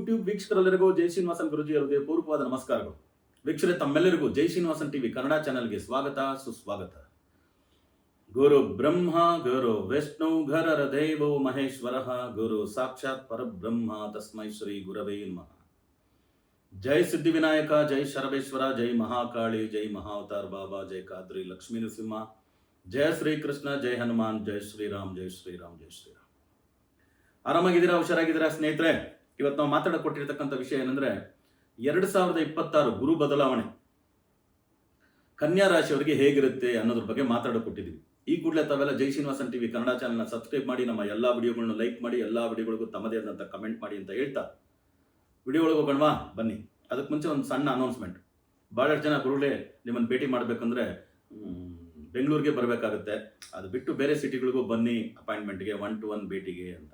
YouTube ವೀಕ್ಷಕರೆಲ್ಲರಿಗೂ ಜೈ ಶ್ರೀನಿವಾಸನ್ ಗುರುಜಿ ಅವರಿಗೆ ಪೂರ್ವಕವಾದ ನಮಸ್ಕಾರಗಳು. ವೀಕ್ಷಕರೇ, ತಮ್ಮೆಲ್ಲರಿಗೂ ಜೈ ಶ್ರೀನಿವಾಸನ್ ಟಿವಿ ಕನ್ನಡ ಚಾನೆಲ್ಗೆ ಸ್ವಾಗತ ಸುಸ್ವಾಗತ. ಗುರು ಬ್ರಹ್ಮ ಗುರು ವಿಷ್ಣು ಘರರ ದೇವೋ ಮಹೇಶ್ವರ ಗುರು ಸಾಕ್ಷಾತ್ ಪರಬ್ರಹ್ಮ ತಸ್ಮೈ ಶ್ರೀ ಗುರವೇ ನಮಃ. ಜೈ ಸಿದ್ಧಿವಿನಾಯಕ, ಜೈ ಶರಬೇಶ್ವರ, ಜೈ ಮಹಾಕಾಳಿ, ಜೈ ಮಹಾವತಾರ್ ಬಾಬಾ, ಜೈ ಕಾದ್ರಿ ಲಕ್ಷ್ಮೀ ನರಸಿಂಹ, ಜಯ ಶ್ರೀಕೃಷ್ಣ, ಜೈ ಹನುಮಾನ್, ಜೈ ಶ್ರೀರಾಮ್, ಜೈ ಶ್ರೀರಾಮ್, ಜೈ ಶ್ರೀರಾಮ್. ಆರಾಮಾಗಿದ್ದೀರಾ, ಹುಷಾರಾಗಿದ್ದೀರಾ ಸ್ನೇಹಿತರೆ? ಇವತ್ತು ನಾವು ಮಾತಾಡಕೊಟ್ಟಿರ್ತಕ್ಕಂಥ ವಿಷಯ ಏನಂದ್ರೆ 2026 ಗುರು ಬದಲಾವಣೆ ಕನ್ಯಾ ರಾಶಿಯವರಿಗೆ ಹೇಗಿರುತ್ತೆ ಅನ್ನೋದ್ರ ಬಗ್ಗೆ ಮಾತಾಡಕೊಟ್ಟಿದ್ದೀವಿ. ಈ ಕೂಡಲೇ ತಾವೆಲ್ಲ ಜೈ ಶ್ರೀನಿವಾಸನ್ ಟಿವಿ ಕನ್ನಡ ಚಾನೆಲ್ನ ಸಬ್ಸ್ಕ್ರೈಬ್ ಮಾಡಿ, ನಮ್ಮ ಎಲ್ಲಾ ವಿಡಿಯೋಗಳನ್ನು ಲೈಕ್ ಮಾಡಿ, ಎಲ್ಲಾ ವಿಡಿಯೋಗಳಿಗೂ ತಮ್ಮದೇ ಆದಂಥ ಕಮೆಂಟ್ ಮಾಡಿ ಅಂತ ಹೇಳ್ತಾ ವಿಡಿಯೋ ಒಳಗೆ ಹೋಗೋಣವಾ? ಬನ್ನಿ. ಅದಕ್ಕೆ ಮುಂಚೆ ಒಂದು ಸಣ್ಣ ಅನೌನ್ಸ್ಮೆಂಟ್. ಭಾಳಷ್ಟು ಜನ ಗುರುಗಳೇ ನಿಮ್ಮನ್ನು ಭೇಟಿ ಮಾಡಬೇಕಂದ್ರೆ ಬೆಂಗಳೂರಿಗೆ ಬರಬೇಕಾಗುತ್ತೆ, ಅದು ಬಿಟ್ಟು ಬೇರೆ ಸಿಟಿಗಳಿಗೂ ಬನ್ನಿ ಅಪಾಯಿಂಟ್ಮೆಂಟ್ಗೆ, 1-to-1 ಭೇಟಿಗೆ ಅಂತ.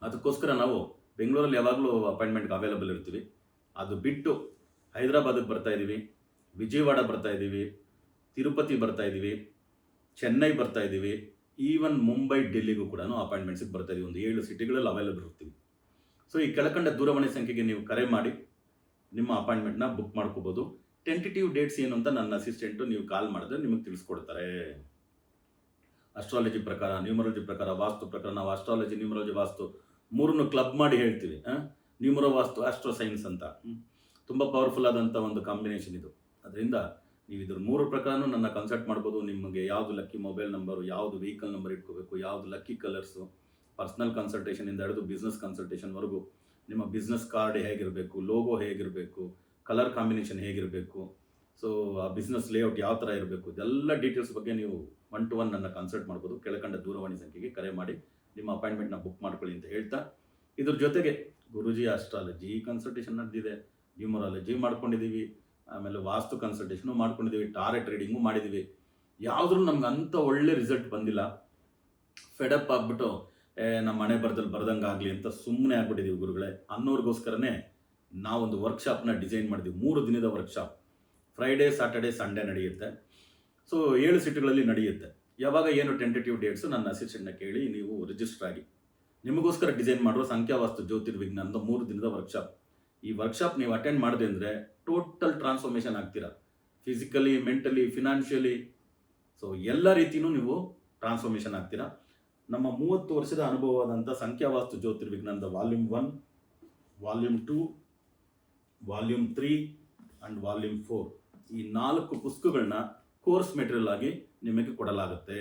ಅದಕ್ಕೋಸ್ಕರ ನಾವು ಬೆಂಗಳೂರಲ್ಲಿ ಯಾವಾಗಲೂ ಅಪಾಯಿಂಟ್ಮೆಂಟ್ಗೆ ಅವೈಲಬಲ್ ಇರ್ತೀವಿ. ಅದು ಬಿಟ್ಟು ಹೈದರಾಬಾದಿಗೆ ಬರ್ತಾ ಇದ್ದೀವಿ, ವಿಜಯವಾಡ ಬರ್ತಾ ಇದ್ದೀವಿ, ತಿರುಪತಿ ಬರ್ತಾ ಇದ್ದೀವಿ, ಚೆನ್ನೈ ಬರ್ತಾ ಇದ್ದೀವಿ, ಈವನ್ ಮುಂಬೈ, ಡೆಲ್ಲಿಗೂ ಕೂಡ ಅಪಾಯಿಂಟ್ಮೆಂಟ್ಸಿಗೆ ಬರ್ತಾ ಇದ್ದೀವಿ. ಒಂದು 7 ಸಿಟಿಗಳಲ್ಲಿ ಅವೈಲಬಲ್ ಇರ್ತೀವಿ. ಸೊ ಈ ಕೆಳಕಂಡ ದೂರವಾಣಿ ಸಂಖ್ಯೆಗೆ ನೀವು ಕರೆ ಮಾಡಿ ನಿಮ್ಮ ಅಪಾಯಿಂಟ್ಮೆಂಟ್ನ ಬುಕ್ ಮಾಡ್ಕೋಬೋದು. ಟೆಂಟೇಟಿವ್ ಡೇಟ್ಸ್ ಏನು ಅಂತ ನನ್ನ ಅಸಿಸ್ಟೆಂಟು ನೀವು ಕಾಲ್ ಮಾಡಿದ್ರೆ ನಿಮಗೆ ತಿಳಿಸ್ಕೊಡ್ತಾರೆ. ಅಸ್ಟ್ರಾಲಜಿ ಪ್ರಕಾರ, ನ್ಯೂಮರಾಲಜಿ ಪ್ರಕಾರ, ವಾಸ್ತು ಪ್ರಕಾರ, ನಾವು ಅಸ್ಟ್ರಾಲಜಿ, ನ್ಯೂಮರಾಲಜಿ, ವಾಸ್ತು ಮೂರನ್ನು ಕ್ಲಬ್ ಮಾಡಿ ಹೇಳ್ತೀವಿ. ನ್ಯೂಮರೋ ವಾಸ್ತು ಆಸ್ಟ್ರೋ ಸೈನ್ಸ್ ಅಂತ ತುಂಬ ಪವರ್ಫುಲ್ ಆದಂಥ ಒಂದು ಕಾಂಬಿನೇಷನ್ ಇದು. ಅದರಿಂದ ನೀವು ಇದ್ರ 3 ಪ್ರಕಾರನೂ ನನ್ನ ಕನ್ಸಲ್ಟ್ ಮಾಡ್ಬೋದು. ನಿಮಗೆ ಯಾವುದು ಲಕ್ಕಿ ಮೊಬೈಲ್ ನಂಬರು, ಯಾವುದು ವೆಹಿಕಲ್ ನಂಬರ್ ಇಟ್ಕೋಬೇಕು, ಯಾವುದು ಲಕ್ಕಿ ಕಲರ್ಸು, ಪರ್ಸ್ನಲ್ ಕನ್ಸಲ್ಟೇಷನಿಂದ ಹಿಡಿದು ಬಿಸ್ನೆಸ್ ಕನ್ಸಲ್ಟೇಷನ್ವರೆಗೂ, ನಿಮ್ಮ ಬಿಸ್ನೆಸ್ ಕಾರ್ಡ್ ಹೇಗಿರಬೇಕು, ಲೋಗೋ ಹೇಗಿರಬೇಕು, ಕಲರ್ ಕಾಂಬಿನೇಷನ್ ಹೇಗಿರಬೇಕು, ಸೊ ಆ ಬಿಸ್ನೆಸ್ ಲೇಔಟ್ ಯಾವ ಥರ ಇರಬೇಕು, ಇದೆಲ್ಲ ಡೀಟೇಲ್ಸ್ ಬಗ್ಗೆ ನೀವು 1-to-1 ನನ್ನ ಕನ್ಸಲ್ಟ್ ಮಾಡ್ಬೋದು. ಕೆಳಕಂಡ ದೂರವಾಣಿ ಸಂಖ್ಯೆಗೆ ಕರೆ ಮಾಡಿ ನಿಮ್ಮ ಅಪಾಯಿಂಟ್ಮೆಂಟ್ನ ಬುಕ್ ಮಾಡ್ಕೊಳ್ಳಿ ಅಂತ ಹೇಳ್ತಾ, ಇದ್ರ ಜೊತೆಗೆ ಗುರುಜಿ ಅಸ್ಟ್ರಾಲಜಿ ಕನ್ಸಲ್ಟೇಷನ್ ನಡೆದಿದೆ, ನ್ಯೂಮರಾಲಜಿ ಮಾಡ್ಕೊಂಡಿದ್ದೀವಿ, ಆಮೇಲೆ ವಾಸ್ತು ಕನ್ಸಲ್ಟೇಷನು ಮಾಡ್ಕೊಂಡಿದ್ದೀವಿ, ಟಾರೆಟ್ ರೀಡಿಂಗು ಮಾಡಿದ್ದೀವಿ. ಯಾವುದ್ರೂ ನಮ್ಗೆ ಅಂಥ ಒಳ್ಳೆ ರಿಸಲ್ಟ್ ಬಂದಿಲ್ಲ. ಫೆಡಪ್ ಆಗಿಬಿಟ್ಟು ನಮ್ಮ ಮನೆ ಬರ್ದಂಗೆ ಆಗಲಿ ಅಂತ ಸುಮ್ಮನೆ ಆಗ್ಬಿಟ್ಟಿದ್ದೀವಿ ಗುರುಗಳೇ ಅನ್ನೋರಿಗೋಸ್ಕರನೇ ನಾವೊಂದು ವರ್ಕ್ಶಾಪ್ನ ಡಿಸೈನ್ ಮಾಡಿದ್ದೀವಿ. 3 ದಿನದ ವರ್ಕ್ಶಾಪ್. ಫ್ರೈಡೇ, ಸ್ಯಾಟರ್ಡೇ, ಸಂಡೇ ನಡೆಯುತ್ತೆ. ಸೊ 7 ಸಿಟಿಗಳಲ್ಲಿ ನಡೆಯುತ್ತೆ. ಯಾವಾಗ ಏನು ಟೆಂಟೇಟಿವ್ ಡೇಟ್ಸು ನನ್ನ ಅಸಿಸ್ಟೆಂಟ್ನ ಕೇಳಿ ನೀವು ರಿಜಿಸ್ಟರ್ ಆಗಿ. ನಿಮಗೋಸ್ಕರ ಡಿಸೈನ್ ಮಾಡುವ ಸಂಖ್ಯಾವಾಸ್ತು ಜ್ಯೋತಿರ್ವಿಜ್ಞಾನದ 3 ದಿನದ ವರ್ಕ್ಶಾಪ್. ಈ ವರ್ಕ್ಶಾಪ್ ನೀವು ಅಟೆಂಡ್ ಮಾಡಿದೆ ಅಂದರೆ ಟೋಟಲ್ ಟ್ರಾನ್ಸ್ಫಾರ್ಮೇಷನ್ ಆಗ್ತೀರಾ. ಫಿಸಿಕಲಿ, ಮೆಂಟಲಿ, ಫಿನಾನ್ಷಿಯಲಿ, ಸೊ ಎಲ್ಲ ರೀತಿಯೂ ನೀವು ಟ್ರಾನ್ಸ್ಫಾರ್ಮೇಷನ್ ಆಗ್ತೀರಾ. ನಮ್ಮ 30 ವರ್ಷದ ಅನುಭವವಾದಂಥ ಸಂಖ್ಯಾವಾಸ್ತು ಜ್ಯೋತಿರ್ವಿಜ್ಞಾನದ volume 1, volume 2, volume 3 and volume 4 ಈ 4 ಪುಸ್ತಕಗಳನ್ನ ಕೋರ್ಸ್ ಮೆಟೀರಿಯಲ್ ಆಗಿ ನಿಮಗೆ ಕೊಡಲಾಗುತ್ತೆ.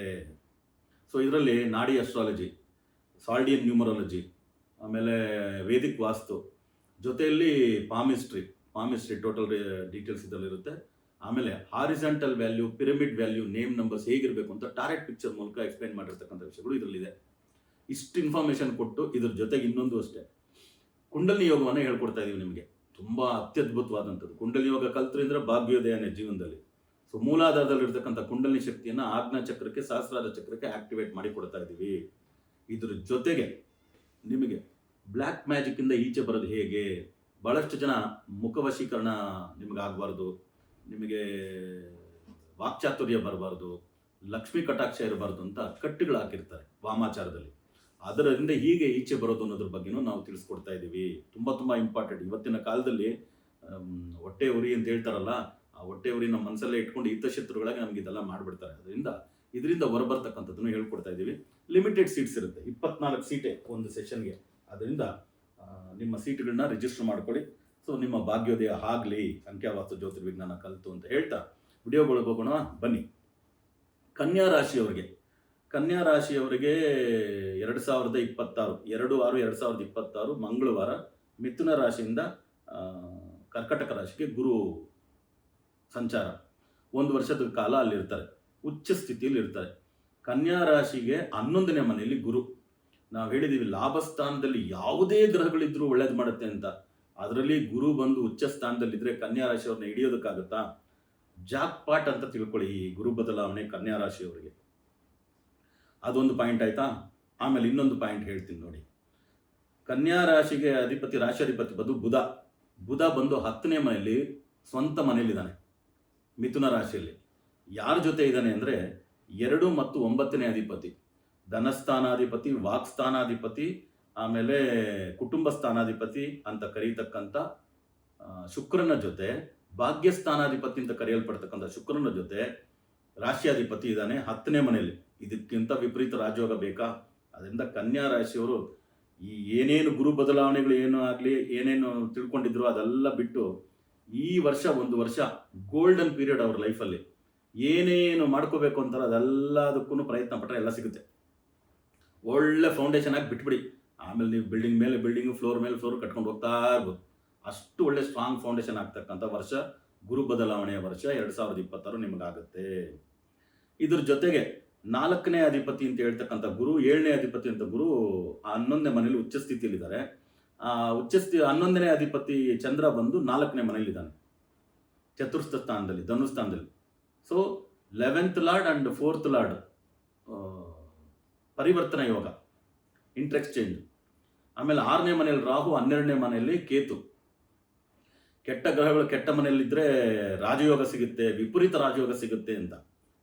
ಸೊ ಇದರಲ್ಲಿ ನಾಡಿ ಅಸ್ಟ್ರಾಲಜಿ, ಸಾಲ್ಡಿಯನ್ ನ್ಯೂಮರಾಲಜಿ, ಆಮೇಲೆ ವೇದಿಕ್ ವಾಸ್ತು, ಜೊತೆಯಲ್ಲಿ ಪಾಮಿಸ್ಟ್ರಿ ಟೋಟಲ್ ಡೀಟೇಲ್ಸ್ ಇದರಲ್ಲಿರುತ್ತೆ. ಆಮೇಲೆ horizontal value, pyramid value, name numbers ಹೇಗಿರಬೇಕು ಅಂತ ಟಾರೆಟ್ ಪಿಕ್ಚರ್ ಮೂಲಕ ಎಕ್ಸ್ಪ್ಲೈನ್ ಮಾಡಿರ್ತಕ್ಕಂಥ ವಿಷಯಗಳು ಇದರಲ್ಲಿದೆ. ಇಷ್ಟು ಇನ್ಫಾರ್ಮೇಷನ್ ಕೊಟ್ಟು ಇದ್ರ ಜೊತೆಗೆ ಇನ್ನೊಂದು ಅಷ್ಟೇ, ಕುಂಡಲಿನಿ ಯೋಗವನ್ನು ಹೇಳ್ಕೊಡ್ತಾ ಇದ್ದೀವಿ ನಿಮಗೆ. ತುಂಬ ಅತ್ಯದ್ಭುತವಾದಂಥದ್ದು. ಕುಂಡಲಿನಿ ಯೋಗ ಕಲ್ತ್ರಿಂದ ಭಾಗ್ಯೋದಯನೇ ಜೀವನದಲ್ಲಿ. ಸೊ ಮೂಲಾಧಾರದಲ್ಲಿರ್ತಕ್ಕಂಥ ಕುಂಡಲಿನಿ ಶಕ್ತಿಯನ್ನು ಆಜ್ಞಾ ಚಕ್ರಕ್ಕೆ, ಸಹಸ್ರಾರ ಚಕ್ರಕ್ಕೆ ಆಕ್ಟಿವೇಟ್ ಮಾಡಿ ಕೊಡ್ತಾ ಇದ್ದೀವಿ. ಇದ್ರ ಜೊತೆಗೆ ನಿಮಗೆ ಬ್ಲ್ಯಾಕ್ ಮ್ಯಾಜಿಕ್ಕಿಂದ ಈಚೆ ಬರೋದು ಹೇಗೆ, ಭಾಳಷ್ಟು ಜನ ಮುಖವಶೀಕರಣ ನಿಮಗಾಗಬಾರ್ದು, ನಿಮಗೆ ವಾಕ್ಚಾತುರ್ಯ ಬರಬಾರ್ದು, ಲಕ್ಷ್ಮೀ ಕಟಾಕ್ಷ ಇರಬಾರ್ದು ಅಂತ ಕಟ್ಟುಗಳು ಹಾಕಿರ್ತಾರೆ ವಾಮಾಚಾರದಲ್ಲಿ. ಅದರಿಂದ ಹೀಗೆ ಈಚೆ ಬರೋದು ಅನ್ನೋದ್ರ ಬಗ್ಗೆನೂ ನಾವು ತಿಳಿಸ್ಕೊಡ್ತಾ ಇದ್ದೀವಿ. ತುಂಬ ಇಂಪಾರ್ಟೆಂಟ್. ಇವತ್ತಿನ ಕಾಲದಲ್ಲಿ ಹೊಟ್ಟೆ ಉರಿ ಅಂತ ಹೇಳ್ತಾರಲ್ಲ, ಆ ಹೊಟ್ಟೆ ಉರಿ ನಮ್ಮ ಮನಸ್ಸಲ್ಲೇ ಇಟ್ಕೊಂಡು ಹಿತಶತ್ರುಗಳಾಗಿ ನಮ್ಗೆ ಇದೆಲ್ಲ ಮಾಡಿಬಿಡ್ತಾರೆ. ಇದರಿಂದ ಹೊರಬರ್ತಕ್ಕಂಥದ್ದನ್ನು ಹೇಳ್ಕೊಡ್ತಾ ಇದ್ದೀವಿ. ಲಿಮಿಟೆಡ್ ಸೀಟ್ಸ್ ಇರುತ್ತೆ, 24 ಸೀಟೇ ಒಂದು ಸೆಷನ್ಗೆ. ಅದರಿಂದ ನಿಮ್ಮ ಸೀಟ್ಗಳನ್ನ ರಿಜಿಸ್ಟರ್ ಮಾಡ್ಕೊಳ್ಳಿ. ಸೊ ನಿಮ್ಮ ಭಾಗ್ಯೋದಯ ಆಗಲಿ, ಸಂಖ್ಯಾವಾಸ್ತು ಜ್ಯೋತಿರ್ವಿಜ್ಞಾನ ಕಲಿತು ಅಂತ ಹೇಳ್ತಾ ವಿಡಿಯೋಗಳಿಗೆ ಹೋಗೋಣ ಬನ್ನಿ. ಕನ್ಯಾ ರಾಶಿಯವರಿಗೆ 2026 2/6/2026 ಮಂಗಳವಾರ ಮಿಥುನ ರಾಶಿಯಿಂದ ಕರ್ಕಟಕ ರಾಶಿಗೆ ಗುರು ಸಂಚಾರ. 1 ವರ್ಷದ ಕಾಲ ಅಲ್ಲಿರ್ತಾರೆ, ಉಚ್ಚ ಸ್ಥಿತಿಯಲ್ಲಿ ಇರ್ತಾರೆ. ಕನ್ಯಾ ರಾಶಿಗೆ 11ನೇ ಮನೆಯಲ್ಲಿ ಗುರು. ನಾವು ಹೇಳಿದ್ದೀವಿ ಲಾಭಸ್ಥಾನದಲ್ಲಿ ಯಾವುದೇ ಗ್ರಹಗಳಿದ್ರೂ ಒಳ್ಳೇದು ಮಾಡುತ್ತೆ ಅಂತ. ಅದರಲ್ಲಿ ಗುರು ಬಂದು ಉಚ್ಚ ಸ್ಥಾನದಲ್ಲಿದ್ದರೆ ಕನ್ಯಾ ರಾಶಿಯವ್ರನ್ನ ಹಿಡಿಯೋದಕ್ಕಾಗತ್ತಾ? ಜಾಕ್ ಪಾಟ್ ಅಂತ ತಿಳ್ಕೊಳ್ಳಿ ಈ ಗುರು ಬದಲಾವಣೆ ಕನ್ಯಾ ರಾಶಿಯವರಿಗೆ. ಅದೊಂದು ಪಾಯಿಂಟ್ ಆಯ್ತಾ. ಆಮೇಲೆ ಇನ್ನೊಂದು ಪಾಯಿಂಟ್ ಹೇಳ್ತೀನಿ ನೋಡಿ. ಕನ್ಯಾ ರಾಶಿಗೆ ರಾಶಿಯಾಧಿಪತಿ ಬಂದು ಬುಧ ಬಂದು 10ನೇ ಮನೆಯಲ್ಲಿ, ಸ್ವಂತ ಮನೆಯಲ್ಲಿದ್ದಾನೆ ಮಿಥುನ ರಾಶಿಯಲ್ಲಿ. ಯಾರ ಜೊತೆ ಇದ್ದಾನೆ ಅಂದರೆ 2 ಮತ್ತು 9ನೇ ಅಧಿಪತಿ, ಧನಸ್ಥಾನಾಧಿಪತಿ, ವಾಕ್ಸ್ಥಾನಾಧಿಪತಿ, ಆಮೇಲೆ ಕುಟುಂಬ ಸ್ಥಾನಾಧಿಪತಿ ಅಂತ ಕರೀತಕ್ಕಂಥ ಶುಕ್ರನ ಜೊತೆ, ಭಾಗ್ಯಸ್ಥಾನಾಧಿಪತಿ ಅಂತ ಕರೆಯಲ್ಪಡ್ತಕ್ಕಂಥ ಶುಕ್ರನ ಜೊತೆ ರಾಶಿಯಾಧಿಪತಿ ಇದ್ದಾನೆ 10ನೇ ಮನೆಯಲ್ಲಿ. ಇದಕ್ಕಿಂತ ವಿಪರೀತ ರಾಜಯೋಗ ಬೇಕಾ? ಅದರಿಂದ ಕನ್ಯಾ ರಾಶಿಯವರು ಈ ಏನೇನು ಗುರು ಬದಲಾವಣೆಗಳು ಏನೂ ಆಗಲಿ, ಏನೇನು ತಿಳ್ಕೊಂಡಿದ್ರು ಅದೆಲ್ಲ ಬಿಟ್ಟು ಈ ವರ್ಷ ಒಂದು ವರ್ಷ ಗೋಲ್ಡನ್ ಪೀರಿಯಡ್ ಅವ್ರ ಲೈಫಲ್ಲಿ. ಏನೇನು ಮಾಡ್ಕೋಬೇಕು ಅಂತಾರೆ ಅದೆಲ್ಲದಕ್ಕೂ ಪ್ರಯತ್ನ ಪಟ್ಟರೆ ಎಲ್ಲ ಸಿಗುತ್ತೆ. ಒಳ್ಳೆ ಫೌಂಡೇಶನ್ ಆಗಿ ಬಿಟ್ಬಿಡಿ, ಆಮೇಲೆ ನೀವು ಬಿಲ್ಡಿಂಗ್ ಮೇಲೆ ಬಿಲ್ಡಿಂಗು, ಫ್ಲೋರ್ ಮೇಲೆ ಫ್ಲೋರ್ ಕಟ್ಕೊಂಡು ಹೋಗ್ತಾ ಇರ್ಬೋದು. ಅಷ್ಟು ಒಳ್ಳೆ ಸ್ಟ್ರಾಂಗ್ ಫೌಂಡೇಶನ್ ಆಗ್ತಕ್ಕಂಥ ವರ್ಷ ಗುರು ಬದಲಾವಣೆಯ ವರ್ಷ 2026 ನಿಮಗಾಗುತ್ತೆ. ಇದ್ರ ಜೊತೆಗೆ 4ನೇ ಅಧಿಪತಿ ಅಂತ ಹೇಳ್ತಕ್ಕಂಥ ಗುರು, 7ನೇ ಅಧಿಪತಿ ಅಂತ ಗುರು 11ನೇ ಮನೇಲಿ ಉಚ್ಚ ಸ್ಥಿತಿಯಲ್ಲಿದ್ದಾರೆ. 11ನೇ ಅಧಿಪತಿ ಚಂದ್ರ ಬಂದು 4ನೇ ಮನೇಲಿದ್ದಾನೆ, ಚತುರ್ಥ ಸ್ಥಾನದಲ್ಲಿ, ಧನುಸ್ಥಾನದಲ್ಲಿ. So 11th lord and 4th lord ಪರಿವರ್ತನಾ ಯೋಗ, ಇಂಟ್ರೆಕ್ಸ್ಚೇಂಜ್. ಆಮೇಲೆ 6ನೇ ಮನೆಯಲ್ಲಿ ರಾಹು, 12ನೇ ಮನೆಯಲ್ಲಿ ಕೇತು. ಕೆಟ್ಟ ಗ್ರಹಗಳು ಕೆಟ್ಟ ಮನೆಯಲ್ಲಿದ್ದರೆ ರಾಜಯೋಗ ಸಿಗುತ್ತೆ, ವಿಪರೀತ ರಾಜಯೋಗ ಸಿಗುತ್ತೆ ಅಂತ,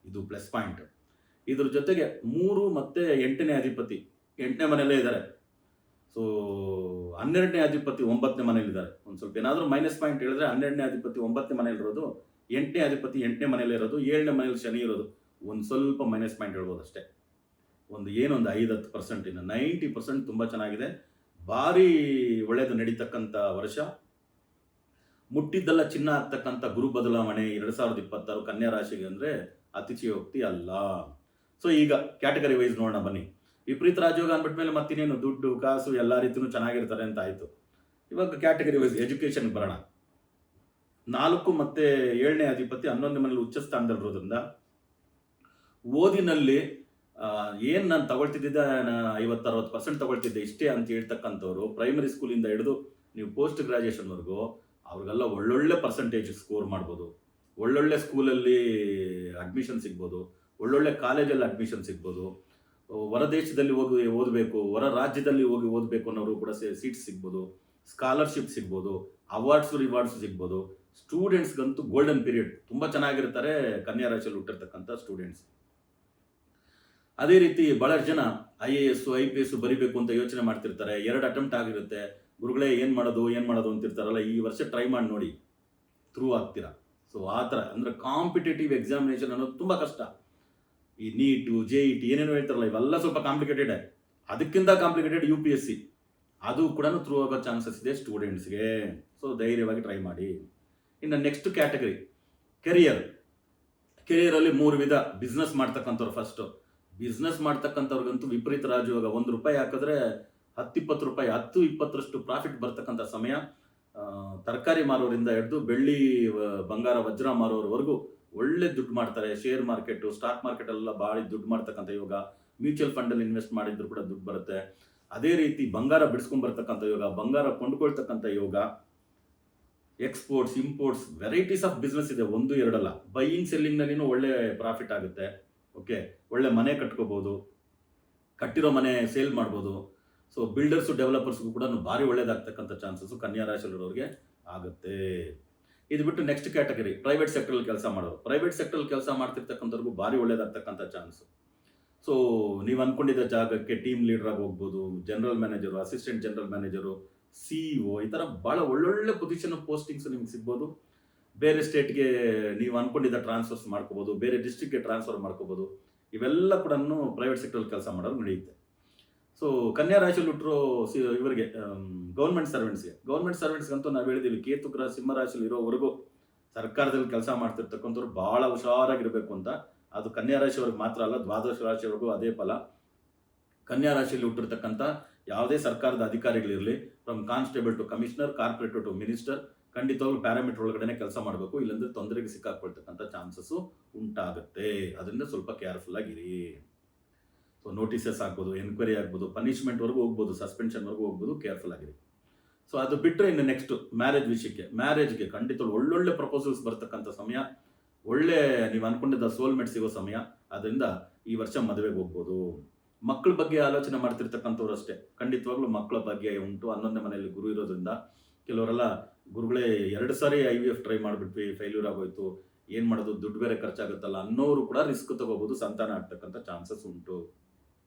ಇದು ಪ್ಲಸ್ ಪಾಯಿಂಟ್. ಇದ್ರ ಜೊತೆಗೆ 3 ಮತ್ತು 8ನೇ ಅಧಿಪತಿ 8ನೇ ಮನೆಯಲ್ಲೇ ಇದ್ದಾರೆ. ಸೊ 12ನೇ ಅಧಿಪತಿ 9ನೇ ಮನೆಯಲ್ಲಿದ್ದಾರೆ. ಒಂದು ಸ್ವಲ್ಪ ಏನಾದರೂ ಮೈನಸ್ ಪಾಯಿಂಟ್ ಹೇಳಿದ್ರೆ 12ನೇ ಅಧಿಪತಿ 9ನೇ ಮನೆಯಲ್ಲಿರೋದು, 8ನೇ ಅಧಿಪತಿ 8ನೇ ಮನೆಯಲ್ಲೇ ಇರೋದು, 7ನೇ ಮನೆಯಲ್ಲಿ ಶನಿ ಇರೋದು, ಒಂದು ಸ್ವಲ್ಪ ಮೈನಸ್ ಪಾಯಿಂಟ್ ಹೇಳ್ಬೋದು ಅಷ್ಟೇ. ಒಂದು 5-10%, ಇನ್ನು 90% ತುಂಬ ಚೆನ್ನಾಗಿದೆ. ಭಾರಿ ಒಳ್ಳೆಯದು ನಡೀತಕ್ಕಂಥ ವರ್ಷ. ಮುಟ್ಟಿದ್ದೆಲ್ಲ ಚಿನ್ನ ಆಗ್ತಕ್ಕಂಥ ಗುರು ಬದಲಾವಣೆ 2026 ಕನ್ಯಾ ರಾಶಿಗೆ ಅಂದರೆ ಅತಿಶಯೋಕ್ತಿ ಅಲ್ಲ. ಸೊ ಈಗ ಕ್ಯಾಟಗರಿ ವೈಸ್ ನೋಡೋಣ ಬನ್ನಿ. ವಿಪರೀತ ರಾಜಯೋಗ ಅಂದ್ಬಿಟ್ಮೇಲೆ ಮತ್ತಿನ್ನೇನು ದುಡ್ಡು ಕಾಸು ಎಲ್ಲ ರೀತಿಯೂ ಚೆನ್ನಾಗಿರ್ತಾರೆ ಅಂತ ಆಯಿತು. ಇವಾಗ ಕ್ಯಾಟಗರಿ ವೈಸ್ ಎಜುಕೇಷನ್ಗೆ ಬರೋಣ. 4 ಮತ್ತು 7ನೇ ಅಧಿಪತಿ 11ನೇ ಮನೇಲಿ ಉಚ್ಚ ಸ್ಥಾನದಲ್ಲಿರೋದ್ರಿಂದ ಓದಿನಲ್ಲಿ ಏನು ನಾನು ತಗೊಳ್ತಿದ್ದೆ 50-60% ತಗೊಳ್ತಿದ್ದೆ ಇಷ್ಟೇ ಅಂತ ಹೇಳ್ತಕ್ಕಂಥವ್ರು, ಪ್ರೈಮರಿ ಸ್ಕೂಲಿಂದ ಹಿಡಿದು ನೀವು ಪೋಸ್ಟ್ ಗ್ರಾಜುಯೇಷನ್ವರೆಗೂ ಅವ್ರಿಗೆಲ್ಲ ಒಳ್ಳೊಳ್ಳೆ ಪರ್ಸೆಂಟೇಜ್ ಸ್ಕೋರ್ ಮಾಡ್ಬೋದು. ಒಳ್ಳೊಳ್ಳೆ ಸ್ಕೂಲಲ್ಲಿ ಅಡ್ಮಿಷನ್ ಸಿಗ್ಬೋದು, ಒಳ್ಳೊಳ್ಳೆ ಕಾಲೇಜಲ್ಲಿ ಅಡ್ಮಿಷನ್ ಸಿಗ್ಬೋದು. ಹೊರ ದೇಶದಲ್ಲಿ ಹೋಗಿ ಓದಬೇಕು, ಹೊರ ರಾಜ್ಯದಲ್ಲಿ ಹೋಗಿ ಓದಬೇಕು ಅನ್ನೋರು ಕೂಡ ಸೀಟ್ಸ್ ಸಿಗ್ಬೋದು, ಸ್ಕಾಲರ್ಶಿಪ್ ಸಿಗ್ಬೋದು, ರಿವಾರ್ಡ್ಸ್ ಸಿಗ್ಬೋದು. ಸ್ಟೂಡೆಂಟ್ಸ್ಗಂತೂ ಗೋಲ್ಡನ್ ಪೀರಿಯಡ್, ತುಂಬ ಚೆನ್ನಾಗಿರ್ತಾರೆ ಕನ್ಯಾ ರಾಶಿಯಲ್ಲಿ ಹುಟ್ಟಿರ್ತಕ್ಕಂಥ ಸ್ಟೂಡೆಂಟ್ಸ್. ಅದೇ ರೀತಿ ಭಾಳಷ್ಟು ಜನ IAS IPS ಬರಿಬೇಕು ಅಂತ ಯೋಚನೆ ಮಾಡ್ತಿರ್ತಾರೆ. 2 ಅಟೆಂಪ್ಟ್ ಆಗಿರುತ್ತೆ. ಗುರುಗಳೇ ಏನು ಮಾಡೋದು ಅಂತಿರ್ತಾರಲ್ಲ, ಈ ವರ್ಷ ಟ್ರೈ ಮಾಡಿ ನೋಡಿ, ಥ್ರೂ ಆಗ್ತೀರಾ. ಸೊ ಆ ಥರ ಅಂದರೆ ಕಾಂಪಿಟೇಟಿವ್ ಎಕ್ಸಾಮಿನೇಷನ್ ಅನ್ನೋದು ತುಂಬ ಕಷ್ಟ. ಈ ನೀಟು JET ಏನೇನು ಹೇಳ್ತಾರಲ್ಲ, ಇವೆಲ್ಲ ಸ್ವಲ್ಪ ಕಾಂಪ್ಲಿಕೇಟೆಡ್. ಅದಕ್ಕಿಂತ ಕಾಂಪ್ಲಿಕೇಟೆಡ್ UPSC, ಅದು ಕೂಡ ಥ್ರೂ ಆಗೋ ಚಾನ್ಸಸ್ ಇದೆ ಸ್ಟೂಡೆಂಟ್ಸ್ಗೆ. ಸೊ ಧೈರ್ಯವಾಗಿ ಟ್ರೈ ಮಾಡಿ. ಇನ್ನು ನೆಕ್ಸ್ಟ್ ಕ್ಯಾಟಗರಿ ಕೆರಿಯರಲ್ಲಿ 3 ವಿಧ. ಬಿಸ್ನೆಸ್ ಮಾಡ್ತಕ್ಕಂಥವ್ರು ಫಸ್ಟು. ಬಿಸ್ನೆಸ್ ಮಾಡ್ತಕ್ಕಂಥವ್ರಿಗಂತೂ ವಿಪರೀತ ರಾಜಯೋಗ. ₹1 ಹಾಕಿದ್ರೆ 10-20 ರೂಪಾಯಿ, 10-20ರಷ್ಟು ಪ್ರಾಫಿಟ್ ಬರ್ತಕ್ಕಂಥ ಸಮಯ. ತರಕಾರಿ ಮಾರೋರಿಂದ ಹಿಡಿದು ಬೆಳ್ಳಿ ಬಂಗಾರ ವಜ್ರ ಮಾರೋರ್ವರೆಗೂ ಒಳ್ಳೆ ದುಡ್ಡು ಮಾಡ್ತಾರೆ. ಶೇರ್ ಮಾರ್ಕೆಟು, ಸ್ಟಾಕ್ ಮಾರ್ಕೆಟ್ ಎಲ್ಲ ಭಾಳ ದುಡ್ಡು ಮಾಡ್ತಕ್ಕಂಥ ಯೋಗ. ಮ್ಯೂಚುವಲ್ ಫಂಡಲ್ಲಿ ಇನ್ವೆಸ್ಟ್ ಮಾಡಿದ್ರು ಕೂಡ ದುಡ್ಡು ಬರುತ್ತೆ. ಅದೇ ರೀತಿ ಬಂಗಾರ ಬಿಡಿಸ್ಕೊಂಡ್ಬರ್ತಕ್ಕಂಥ ಯೋಗ, ಬಂಗಾರ ಕೊಂಡ್ಕೊಳ್ತಕ್ಕಂಥ ಯೋಗ, exports imports, varieties of business ಇದೆ, 1-2 ಅಲ್ಲ. ಬೈಯಿಂಗ್ ಸೆಲ್ಲಿಂಗ್ನಲ್ಲಿನೂ ಒಳ್ಳೆ ಪ್ರಾಫಿಟ್ ಆಗುತ್ತೆ. ಓಕೆ, ಒಳ್ಳೆ ಮನೆ ಕಟ್ಕೋಬೋದು, ಕಟ್ಟಿರೋ ಮನೆ ಸೇಲ್ ಮಾಡ್ಬೋದು. ಸೊ ಬಿಲ್ಡರ್ಸು ಡೆವಲಪರ್ಸ್ಗೂ ಕೂಡ ಭಾರಿ ಒಳ್ಳೇದಾಗ್ತಕ್ಕಂಥ ಚಾನ್ಸಸ್ಸು ಕನ್ಯಾ ರಾಶಿಯಲ್ಲಿರೋರಿಗೆ ಆಗುತ್ತೆ. ಇದು ಬಿಟ್ಟು ನೆಕ್ಸ್ಟ್ ಕ್ಯಾಟಗರಿ ಪ್ರೈವೇಟ್ ಸೆಕ್ಟ್ರಲ್ಲಿ ಕೆಲಸ ಮಾಡೋರು. ಪ್ರೈವೇಟ್ ಸೆಕ್ಟ್ರಲ್ಲಿ ಕೆಲಸ ಮಾಡ್ತಿರ್ತಕ್ಕಂಥವ್ರಿಗೂ ಭಾರಿ ಒಳ್ಳೇದಾಗ್ತಕ್ಕಂಥ ಚಾನ್ಸು. ಸೊ ನೀವು ಅಂದ್ಕೊಂಡಿದ್ದ ಜಾಗಕ್ಕೆ ಟೀಮ್ ಲೀಡ್ರಾಗಿ ಹೋಗ್ಬೋದು, general manager, assistant general manager, CEO, ಈ ಥರ ಭಾಳ ಒಳ್ಳೊಳ್ಳೆ ಪೊಸಿಷನ್ ಪೋಸ್ಟಿಂಗ್ಸ್ ನಿಮ್ಗೆ ಸಿಗ್ಬೋದು. ಬೇರೆ ಸ್ಟೇಟ್ಗೆ ನೀವು ಅಂದ್ಕೊಂಡಿದ್ದ ಟ್ರಾನ್ಸ್ಫರ್ಸ್ ಮಾಡ್ಕೋಬೋದು, ಬೇರೆ ಡಿಸ್ಟ್ರಿಕ್ಗೆ ಟ್ರಾನ್ಸ್ಫರ್ ಮಾಡ್ಕೋಬೋದು. ಇವೆಲ್ಲ ಕೂಡ ಪ್ರೈವೇಟ್ ಸೆಕ್ಟ್ರಲ್ಲಿ ಕೆಲಸ ಮಾಡೋರು ನಡೆಯುತ್ತೆ. ಸೊ ಕನ್ಯಾ ರಾಶಿಯಲ್ಲಿ ಹುಟ್ಟಿರೋ ಇವರಿಗೆ ಗೌರ್ಮೆಂಟ್ ಸರ್ವೆಂಟ್ಸ್ಗಂತೂ ನಾವು ಹೇಳಿದ್ದೀವಿ, ಕೇತು ಗ್ರಹ ಸಿಂಹ ರಾಶಿಯಲ್ಲಿ ಇರೋವರೆಗೂ ಸರ್ಕಾರದಲ್ಲಿ ಕೆಲಸ ಮಾಡ್ತಿರ್ತಕ್ಕಂಥವ್ರು ಭಾಳ ಹುಷಾರಾಗಿರಬೇಕು ಅಂತ. ಅದು ಕನ್ಯಾ ರಾಶಿಯವ್ರಿಗೆ ಮಾತ್ರ ಅಲ್ಲ, ದ್ವಾದಶ ರಾಶಿಯವ್ರಿಗೂ ಅದೇ ಫಲ. ಕನ್ಯಾ ರಾಶಿಯಲ್ಲಿ ಹುಟ್ಟಿರ್ತಕ್ಕಂಥ ಯಾವುದೇ ಸರ್ಕಾರದ ಅಧಿಕಾರಿಗಳಿರಲಿ, from constable to commissioner, corporator to minister, ಖಂಡಿತವಾಗ್ಲೂ ಪ್ಯಾರಾಮೀಟರ್ ಒಳಗಡೆ ಕೆಲಸ ಮಾಡಬೇಕು. ಇಲ್ಲಾಂದರೆ ತೊಂದರೆಗೆ ಸಿಕ್ಕಾಕೊಳ್ತಕ್ಕಂಥ ಚಾನ್ಸಸ್ಸು ಉಂಟಾಗುತ್ತೆ. ಅದರಿಂದ ಸ್ವಲ್ಪ ಕೇರ್ಫುಲ್ ಆಗಿರಿ. ಸೊ ನೋಟಿಸಸ್ ಆಗ್ಬೋದು, ಎನ್ಕ್ವೈರಿ ಆಗ್ಬೋದು, ಪನಿಷ್ಮೆಂಟ್ವರೆಗೂ ಹೋಗ್ಬೋದು, ಸಸ್ಪೆನ್ಷನ್ವರೆಗೂ ಹೋಗ್ಬೋದು. ಕೇರ್ಫುಲ್ ಆಗಿರಿ. ಸೊ ಅದು ಬಿಟ್ಟರೆ ಇನ್ನು ನೆಕ್ಸ್ಟು ಮ್ಯಾರೇಜ್ ವಿಷಯಕ್ಕೆ. ಮ್ಯಾರೇಜ್ಗೆ ಖಂಡಿತ ಒಳ್ಳೊಳ್ಳೆ ಪ್ರಪೋಸಲ್ಸ್ ಬರ್ತಕ್ಕಂಥ ಸಮಯ, ಒಳ್ಳೆ ನೀವು ಅಂದ್ಕೊಂಡಿದ್ದ ಸೋಲ್ಮೇಟ್ ಸಿಗೋ ಸಮಯ. ಅದರಿಂದ ಈ ವರ್ಷ ಮದುವೆಗೆ ಹೋಗ್ಬೋದು. ಮಕ್ಕಳ ಬಗ್ಗೆ ಆಲೋಚನೆ ಮಾಡ್ತಿರ್ತಕ್ಕಂಥವ್ರು ಅಷ್ಟೇ, ಖಂಡಿತವಾಗ್ಲೂ ಮಕ್ಕಳ ಬಗ್ಗೆ ಉಂಟು. 11ನೇ ಮನೆಯಲ್ಲಿ ಗುರು ಇರೋದ್ರಿಂದ ಕೆಲವರೆಲ್ಲ ಗುರುಗಳೇ 2 ಸಾರಿ IVF ಟ್ರೈ ಮಾಡಿಬಿಟ್ವಿ, ಫೇಲ್ಯೂರ್ ಆಗೋಯ್ತು, ಏನು ಮಾಡೋದು, ದುಡ್ಡು ಬೇರೆ ಖರ್ಚಾಗುತ್ತಲ್ಲ ಅನ್ನೋರು ಕೂಡ ರಿಸ್ಕ್ ತಗೋಬೋದು, ಸಂತಾನ ಆಗ್ತಕ್ಕಂಥ ಚಾನ್ಸಸ್ ಉಂಟು.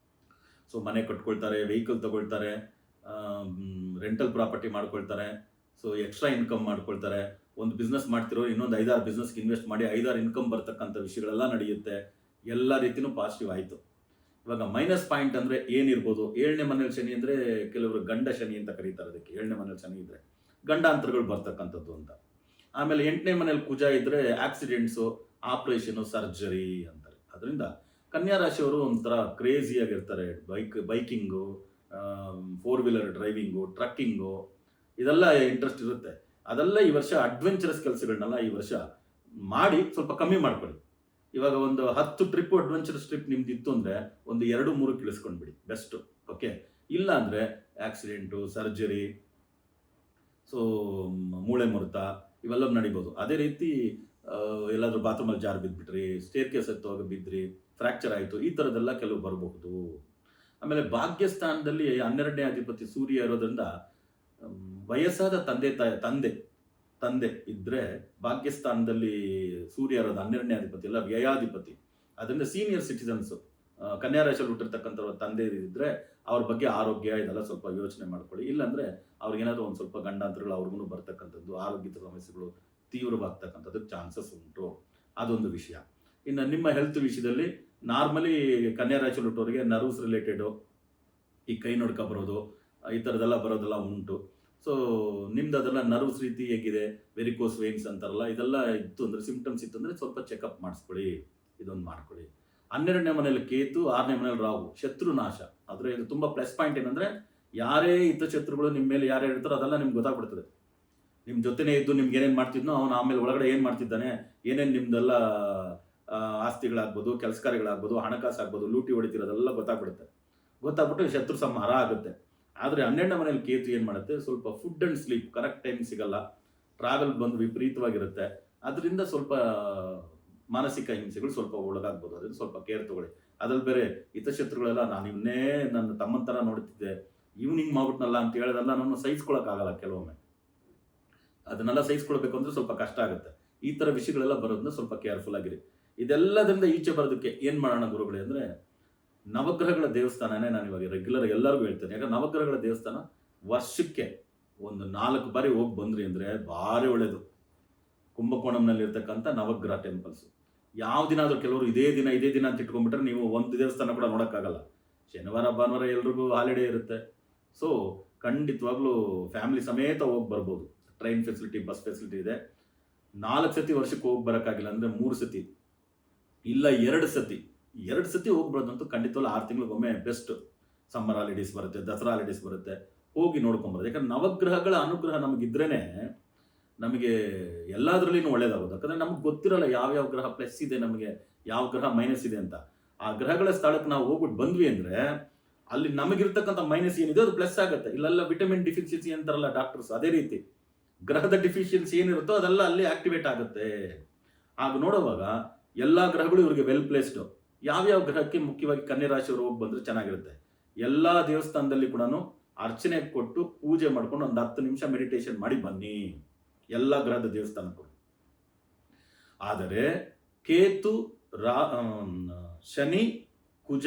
ಸೊ ಮನೆ ಕಟ್ಕೊಳ್ತಾರೆ, ವೆಹಿಕಲ್ ತಗೊಳ್ತಾರೆ, ರೆಂಟಲ್ ಪ್ರಾಪರ್ಟಿ ಮಾಡ್ಕೊಳ್ತಾರೆ. ಸೊ ಎಕ್ಸ್ಟ್ರಾ ಇನ್ಕಮ್ ಮಾಡ್ಕೊಳ್ತಾರೆ. ಒಂದು ಬಿಸ್ನೆಸ್ ಮಾಡ್ತಿರೋ ಇನ್ನೊಂದು 5-6 ಬಿಸ್ನೆಸ್ಗೆ ಇನ್ವೆಸ್ಟ್ ಮಾಡಿ 5-6 ಇನ್ಕಮ್ ಬರ್ತಕ್ಕಂಥ ವಿಷಯಗಳೆಲ್ಲ ನಡೆಯುತ್ತೆ. ಎಲ್ಲ ರೀತಿಯೂ ಪಾಸಿಟಿವ್ ಆಯಿತು. ಇವಾಗ ಮೈನಸ್ ಪಾಯಿಂಟ್ ಅಂದರೆ ಏನಿರ್ಬೋದು? 7ನೇ ಮನೇಲಿ ಶನಿ ಅಂದರೆ ಕೆಲವರು ಗಂಡ ಶನಿ ಅಂತ ಕರೀತಾರೆ ಅದಕ್ಕೆ. 7ನೇ ಮನೇಲಿ ಶನಿ ಇದ್ದರೆ ಗಂಡಾಂತರಗಳು ಬರ್ತಕ್ಕಂಥದ್ದು ಅಂತ. ಆಮೇಲೆ 8ನೇ ಮನೇಲಿ ಕುಜ ಇದ್ದರೆ ಆಕ್ಸಿಡೆಂಟ್ಸು, ಆಪ್ರೇಷನು, ಸರ್ಜರಿ ಅಂತಾರೆ. ಅದರಿಂದ ಕನ್ಯಾ ರಾಶಿಯವರು ಒಂಥರ ಕ್ರೇಜಿಯಾಗಿರ್ತಾರೆ. ಬೈಕಿಂಗು, 4 ವೀಲರ್ ಡ್ರೈವಿಂಗು, ಟ್ರಕ್ಕಿಂಗು ಇದೆಲ್ಲ ಇಂಟ್ರೆಸ್ಟ್ ಇರುತ್ತೆ. ಅದೆಲ್ಲ ಈ ವರ್ಷ ಅಡ್ವೆಂಚರಸ್ ಕೆಲಸಗಳನ್ನೆಲ್ಲ ಈ ವರ್ಷ ಮಾಡಿ ಸ್ವಲ್ಪ ಕಮ್ಮಿ ಮಾಡ್ಕೊಳ್ಳಿ. ಇವಾಗ ಒಂದು 10 ಟ್ರಿಪ್ ಅಡ್ವೆಂಚರಸ್ ಟ್ರಿಪ್ ನಿಮ್ದು ಇತ್ತು ಅಂದರೆ ಒಂದು 2-3 ಇಳಿಸ್ಕೊಂಡ್ಬಿಡಿ ಬೆಸ್ಟು. ಓಕೆ, ಇಲ್ಲ ಅಂದರೆ ಆಕ್ಸಿಡೆಂಟು, ಸರ್ಜರಿ, ಸೊ ಮೂಳೆ ಮುರಿತ ಇವೆಲ್ಲ ನಡಿಬೋದು. ಅದೇ ರೀತಿ ಎಲ್ಲಾದರೂ ಬಾತ್ರೂಮಲ್ಲಿ ಜಾರು ಬಿದ್ದುಬಿಟ್ರಿ, ಸ್ಟೇರ್ ಕೇಸ್ ಹತ್ತುವಾಗ ಬಿದ್ದಿರಿ, ಫ್ರ್ಯಾಕ್ಚರ್ ಆಯಿತು, ಈ ಥರದ್ದೆಲ್ಲ ಕೆಲವು ಬರಬಹುದು. ಆಮೇಲೆ ಭಾಗ್ಯಸ್ಥಾನದಲ್ಲಿ 12ನೇ ಅಧಿಪತಿ ಸೂರ್ಯ ಇರೋದ್ರಿಂದ ವಯಸ್ಸಾದ ತಂದೆ ಇದ್ದರೆ ಭಾಗ್ಯಸ್ಥಾನದಲ್ಲಿ ಸೂರ್ಯ ಇರೋದು 12ನೇ ಅಧಿಪತಿ ಅಲ್ಲ, ವ್ಯಯಾಧಿಪತಿ. ಅದರಿಂದ ಸೀನಿಯರ್ ಸಿಟಿಸನ್ಸು, ಕನ್ಯಾ ರಾಶಿಯಲ್ಲಿ ಹುಟ್ಟಿರ್ತಕ್ಕಂಥವ್ರ ತಂದೆ ಇದ್ದರೆ ಅವ್ರ ಬಗ್ಗೆ ಆರೋಗ್ಯ ಇದೆಲ್ಲ ಸ್ವಲ್ಪ ಯೋಚನೆ ಮಾಡ್ಕೊಳ್ಳಿ. ಇಲ್ಲಾಂದರೆ ಅವ್ರಿಗೇನಾದರೂ ಒಂದು ಸ್ವಲ್ಪ ಗಂಡಾಂತರಗಳು ಅವ್ರಿಗೂ ಬರ್ತಕ್ಕಂಥದ್ದು, ಆರೋಗ್ಯದ ಸಮಸ್ಯೆಗಳು ತೀವ್ರವಾಗ್ತಕ್ಕಂಥದ್ದಕ್ಕೆ ಚಾನ್ಸಸ್ ಉಂಟು. ಅದೊಂದು ವಿಷಯ. ಇನ್ನು ನಿಮ್ಮ ಹೆಲ್ತ್ ವಿಷಯದಲ್ಲಿ ನಾರ್ಮಲಿ ಕನ್ಯಾ ರಾಶಿಯಲ್ಲಿ ಹುಟ್ಟೋರಿಗೆ ನರ್ವ್ಸ್ ರಿಲೇಟೆಡು, ಈ ಕೈ ನಡ್ಕ ಬರೋದು, ಈ ಥರದ್ದೆಲ್ಲ ಬರೋದೆಲ್ಲ ಉಂಟು. ಸೊ ನಿಮ್ದು ಅದೆಲ್ಲ ನರ್ವ್ಸ್ ರೀತಿ ಹೇಗಿದೆ, ವೆರಿಕೋಸ್ ವೇನ್ಸ್ ಅಂತಾರಲ್ಲ, ಇದೆಲ್ಲ ಇತ್ತು ಅಂದರೆ, ಸಿಂಪ್ಟಮ್ಸ್ ಇತ್ತು ಅಂದರೆ ಸ್ವಲ್ಪ ಚೆಕಪ್ ಮಾಡಿಸ್ಕೊಳ್ಳಿ. ಇದೊಂದು ಮಾಡ್ಕೊಳ್ಳಿ. 12ನೇ ಮನೇಲಿ ಕೇತು, 6ನೇ ಮನೇಲಿ ರಾಹು, ಶತ್ರು ನಾಶ. ಆದರೆ ಇದು ತುಂಬ ಪ್ಲಸ್ ಪಾಯಿಂಟ್ ಏನಂದರೆ, ಯಾರೇ ಹಿತಶತ್ರುಗಳು ನಿಮ್ಮ ಮೇಲೆ ಯಾರು ಇರ್ತಾರೋ ಅದೆಲ್ಲ ನಿಮ್ಗೆ ಗೊತ್ತಾಗ್ಬಿಡ್ತದೆ. ನಿಮ್ಮ ಜೊತೆನೇ ಇದ್ದು ನಿಮ್ಗೆ ಏನೇನು ಮಾಡ್ತಿದ್ನೋ ಅವನು ಆಮೇಲೆ ಒಳಗಡೆ ಏನು ಮಾಡ್ತಿದ್ದಾನೆ, ಏನೇನು ನಿಮ್ದೆಲ್ಲ ಆಸ್ತಿಗಳಾಗ್ಬೋದು, ಕೆಲಸ ಕಾರ್ಯಗಳಾಗ್ಬೋದು, ಹಣಕಾಸು ಆಗ್ಬೋದು, ಲೂಟಿ ಹೊಡಿತಿರೋದೆಲ್ಲ ಗೊತ್ತಾಗ್ಬಿಟ್ಟು ಶತ್ರು ಸಂಹಾರ ಆಗುತ್ತೆ. ಆದರೆ 12ನೇ ಮನೇಲಿ ಕೇತು ಏನು ಮಾಡುತ್ತೆ, ಸ್ವಲ್ಪ food and sleep correct time ಸಿಗಲ್ಲ, ಟ್ರಾವೆಲ್ ಬಂದು ವಿಪರೀತವಾಗಿರುತ್ತೆ. ಅದರಿಂದ ಸ್ವಲ್ಪ ಮಾನಸಿಕ ಹಿಂಸೆಗಳು ಸ್ವಲ್ಪ ಒಳಗಾಗ್ಬೋದು. ಅದರಿಂದ ಸ್ವಲ್ಪ ಕೇರ್ ತಗೊಳ್ಳಿ. ಅದ್ರಲ್ಲಿ ಬೇರೆ ಹಿತಶತ್ರುಗಳೆಲ್ಲ ನಾನು ಇವನ್ನೇ ನನ್ನ ತಮ್ಮನ ಥರ ನೋಡ್ತಿದ್ದೆ, ಇವ್ನು ಹಿಂಗೆ ಮಾಡ್ಬಿಟ್ನಲ್ಲ ಅಂತ ಹೇಳೋದೆಲ್ಲ ನಾನು ಸಹಿಸ್ಕೊಳಕ್ಕಾಗಲ್ಲ ಕೆಲವೊಮ್ಮೆ. ಅದನ್ನೆಲ್ಲ ಸಹಿಸ್ಕೊಳ್ಬೇಕು ಅಂದರೆ ಸ್ವಲ್ಪ ಕಷ್ಟ ಆಗುತ್ತೆ. ಈ ಥರ ವಿಷಯಗಳೆಲ್ಲ ಬರೋದನ್ನ ಸ್ವಲ್ಪ ಕೇರ್ಫುಲ್ ಆಗಿರಿ. ಇದೆಲ್ಲದರಿಂದ ಈಚೆ ಬರೋದಕ್ಕೆ ಏನು ಮಾಡೋಣ ಗುರುಗಳೇ ಅಂದರೆ, ನವಗ್ರಹಗಳ ದೇವಸ್ಥಾನನೇ ನಾನು ಇವಾಗ ರೆಗ್ಯುಲರ್ ಎಲ್ಲರಿಗೂ ಹೇಳ್ತೇನೆ. ಯಾಕಂದ್ರೆ ನವಗ್ರಹಗಳ ದೇವಸ್ಥಾನ ವರ್ಷಕ್ಕೆ ಒಂದು 4 ಬಾರಿ ಹೋಗಿ ಬಂದ್ರಿ ಅಂದರೆ ಭಾರಿ ಒಳ್ಳೆಯದು. ಕುಂಭಕೋಣಂನಲ್ಲಿರ್ತಕ್ಕಂಥ ನವಗ್ರಹ ಟೆಂಪಲ್ಸು ಯಾವ ದಿನ ಆದರೂ, ಕೆಲವರು ಇದೇ ದಿನ ಅಂತ ಇಟ್ಕೊಂಡ್ಬಿಟ್ರೆ ನೀವು ಒಂದು ದೇವಸ್ಥಾನ ಕೂಡ ನೋಡೋಕ್ಕಾಗಲ್ಲ. ಶನಿವಾರ ಭಾನುವಾರ ಎಲ್ರಿಗೂ ಹಾಲಿಡೇ ಇರುತ್ತೆ. ಸೊ ಖಂಡಿತವಾಗ್ಲೂ ಫ್ಯಾಮಿಲಿ ಸಮೇತ ಹೋಗಿ ಬರ್ಬೋದು. ಟ್ರೈನ್ ಫೆಸಿಲಿಟಿ, ಬಸ್ ಫೆಸಿಲಿಟಿ ಇದೆ. 4 ಸತಿ ವರ್ಷಕ್ಕೆ ಹೋಗಿ ಬರೋಕ್ಕಾಗಿಲ್ಲ ಅಂದರೆ 3 ಸತಿ, ಇಲ್ಲ 2 ಸತಿ ಹೋಗಿ ಬರೋದಂತೂ ಖಂಡಿತವಲ್ಲ 6 ತಿಂಗಳಿಗೊಮ್ಮೆ ಬೆಸ್ಟ್. ಸಮ್ಮರ್ ಹಾಲಿಡೇಸ್ ಬರುತ್ತೆ, ದಸರಾ ಹಾಲಿಡೇಸ್ ಬರುತ್ತೆ, ಹೋಗಿ ನೋಡ್ಕೊಂಬರೋದು. ಯಾಕಂದ್ರೆ ನವಗ್ರಹಗಳ ಅನುಗ್ರಹ ನಮಗಿದ್ರೇ ನಮಗೆ ಎಲ್ಲದರಲ್ಲಿನೂ ಒಳ್ಳೇದಾಗೋದು. ಯಾಕಂದರೆ ನಮ್ಗೆ ಗೊತ್ತಿರಲ್ಲ ಯಾವ್ಯಾವ ಗ್ರಹ ಪ್ಲಸ್ ಇದೆ, ನಮಗೆ ಯಾವ ಗ್ರಹ ಮೈನಸ್ ಇದೆ ಅಂತ. ಆ ಗ್ರಹಗಳ ಸ್ಥಳಕ್ಕೆ ನಾವು ಹೋಗ್ಬಿಟ್ಟು ಬಂದ್ವಿ ಅಂದರೆ ಅಲ್ಲಿ ನಮಗಿರ್ತಕ್ಕಂಥ ಮೈನಸ್ ಏನಿದೆ ಅದು ಪ್ಲಸ್ ಆಗುತ್ತೆ. ಇಲ್ಲೆಲ್ಲ ವಿಟಮಿನ್ ಡಿಫಿಷಿಯನ್ಸಿ ಅಂತಾರಲ್ಲ ಡಾಕ್ಟರ್ಸ್, ಅದೇ ರೀತಿ ಗ್ರಹದ ಡಿಫಿಷಿಯನ್ಸಿ ಏನಿರುತ್ತೋ ಅದೆಲ್ಲ ಅಲ್ಲಿ ಆಕ್ಟಿವೇಟ್ ಆಗುತ್ತೆ. ಆಗ ನೋಡುವಾಗ ಎಲ್ಲ ಗ್ರಹಗಳು ಇವರಿಗೆ ವೆಲ್ ಪ್ಲೇಸ್ಡು. ಯಾವ್ಯಾವ ಗ್ರಹಕ್ಕೆ ಮುಖ್ಯವಾಗಿ ಕನ್ಯಾ ರಾಶಿಯವರು ಹೋಗಿ ಬಂದರೆ ಚೆನ್ನಾಗಿರುತ್ತೆ. ಎಲ್ಲ ದೇವಸ್ಥಾನದಲ್ಲಿ ಕೂಡ ಅರ್ಚನೆ ಕೊಟ್ಟು ಪೂಜೆ ಮಾಡ್ಕೊಂಡು ಒಂದು 10 ನಿಮಿಷ ಮೆಡಿಟೇಷನ್ ಮಾಡಿ ಬನ್ನಿ, ಎಲ್ಲ ಗ್ರಹದ ದೇವಸ್ಥಾನಕ್ಕೂ. ಆದರೆ ಕೇತು, ಶನಿ, ಕುಜ,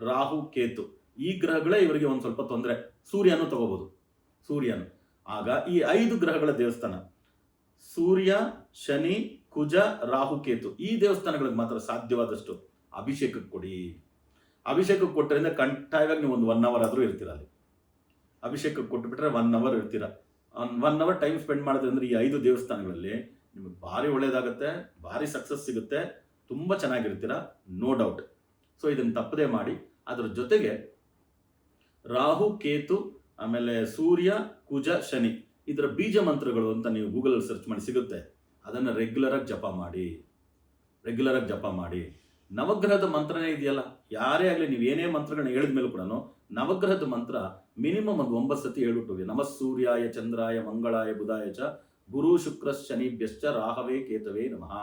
ರಾಹು, ಕೇತು ಈ ಗ್ರಹಗಳೇ ಇವರಿಗೆ ಒಂದು ಸ್ವಲ್ಪ ತೊಂದರೆ. ಸೂರ್ಯನೂ ತಗೋಬೋದು, ಸೂರ್ಯನು. ಆಗ ಈ 5 ಗ್ರಹಗಳ ದೇವಸ್ಥಾನ ಸೂರ್ಯ, ಶನಿ, ಕುಜ, ರಾಹು, ಕೇತು ಈ ದೇವಸ್ಥಾನಗಳಿಗೆ ಮಾತ್ರ ಸಾಧ್ಯವಾದಷ್ಟು ಅಭಿಷೇಕಕ್ಕೆ ಕೊಡಿ. ಅಭಿಷೇಕಕ್ಕೆ ಕೊಟ್ಟರಿಂದ ಕಡ್ಡಾಯವಾಗಿ ನೀವು ಒಂದು 1 ಅವರ್ ಆದರೂ ಇರ್ತೀರ ಅಲ್ಲಿ. ಅಭಿಷೇಕಕ್ಕೆ ಕೊಟ್ಟುಬಿಟ್ರೆ 1 ಅವರ್ ಇರ್ತೀರ. 1 ಅವರ್ ಟೈಮ್ ಸ್ಪೆಂಡ್ ಮಾಡಿದ್ರೆ ಅಂದರೆ ಈ 5 ದೇವಸ್ಥಾನಗಳಲ್ಲಿ ನಿಮಗೆ ಭಾರಿ ಒಳ್ಳೆಯದಾಗುತ್ತೆ, ಭಾರಿ ಸಕ್ಸಸ್ ಸಿಗುತ್ತೆ, ತುಂಬ ಚೆನ್ನಾಗಿರ್ತೀರ, ನೋ ಡೌಟ್. ಸೊ ಇದನ್ನು ತಪ್ಪದೇ ಮಾಡಿ. ಅದರ ಜೊತೆಗೆ ರಾಹು, ಕೇತು, ಆಮೇಲೆ ಸೂರ್ಯ, ಕುಜ, ಶನಿ ಇದರ ಬೀಜ ಮಂತ್ರಗಳು ಅಂತ ನೀವು ಗೂಗಲಲ್ಲಿ ಸರ್ಚ್ ಮಾಡಿ ಸಿಗುತ್ತೆ. ಅದನ್ನು ರೆಗ್ಯುಲರಾಗಿ ಜಪ ಮಾಡಿ. ನವಗ್ರಹದ ಮಂತ್ರನೇ ಇದೆಯಲ್ಲ, ಯಾರೇ ಆಗಲಿ ನೀವು ಏನೇ ಮಂತ್ರಗಳನ್ನ ಹೇಳಿದ ಮೇಲೂ ಕೂಡ ನವಗ್ರಹದ ಮಂತ್ರ ಮಿನಿಮಮ್ ಒಂದು 9 ಸತಿ ಹೇಳ್ಬಿಟ್ಟು ನಮಃ ಸೂರ್ಯಾಯ ಚಂದ್ರಾಯ ಮಂಗಳಾಯ ಬುಧಾಯ ಚ ಗುರು ಶುಕ್ರ ಶನಿಭ್ಯಶ್ಚ ರಾಹವೇ ಕೇತವೇ ನಮಃ.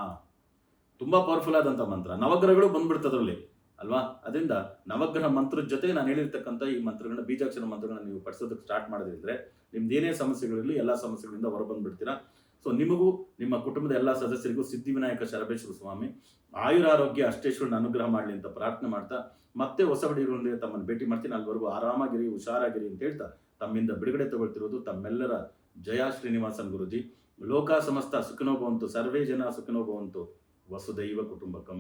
ತುಂಬ ಪವರ್ಫುಲ್ ಆದಂಥ ಮಂತ್ರ. ನವಗ್ರಹಗಳು ಬಂದ್ಬಿಡ್ತದ್ರಲ್ಲಿ ಅಲ್ವಾ. ಅದರಿಂದ ನವಗ್ರಹ ಮಂತ್ರದ ಜೊತೆ ನಾನು ಹೇಳಿರ್ತಕ್ಕಂಥ ಈ ಮಂತ್ರಗಳನ್ನ, ಬೀಜಾಕ್ಷರ ಮಂತ್ರಗಳನ್ನ ನೀವು ಪಡಿಸೋದಕ್ಕೆ ಸ್ಟಾರ್ಟ್ ಮಾಡಿದ್ರೆ ನಿಮ್ದು ಏನೇ ಸಮಸ್ಯೆಗಳಿರಲಿ ಎಲ್ಲ ಸಮಸ್ಯೆಗಳಿಂದ ಹೊರಬಂದ್ಬಿಡ್ತೀರಾ. ಸೊ ನಿಮಗೂ ನಿಮ್ಮ ಕುಟುಂಬದ ಎಲ್ಲ ಸದಸ್ಯರಿಗೂ ಸಿದ್ಧಿವಿನಾಯಕ ಶರಬೇಶ್ವರ ಸ್ವಾಮಿ ಆಯುರಾರೋಗ್ಯ ಅಷ್ಟೇಶ್ವರನ ಅನುಗ್ರಹ ಮಾಡಲಿ ಅಂತ ಪ್ರಾರ್ಥನೆ ಮಾಡ್ತಾ ಮತ್ತೆ ಹೊಸ ವಿಡಿಯೋಗಳೊಂದಿಗೆ ತಮ್ಮನ್ನು ಭೇಟಿ ಮಾಡ್ತೀನಿ. ಅಲ್ಲಿವರೆಗೂ ಆರಾಮಾಗಿರಿ, ಹುಷಾರಾಗಿರಿ ಅಂತ ಹೇಳ್ತಾ ತಮ್ಮಿಂದ ಬಿಡುಗಡೆ ತಗೊಳ್ತಿರೋದು ತಮ್ಮೆಲ್ಲರ ಜಯ ಶ್ರೀನಿವಾಸನ್ ಗುರುಜಿ. ಲೋಕ ಸಮಸ್ತ ಸುಖಿನೋ ಭವಂತು, ಸರ್ವೇ ಜನ ಸುಖಿನೋ ಭವಂತು, ವಸುದೈವ ಕುಟುಂಬಕಂ.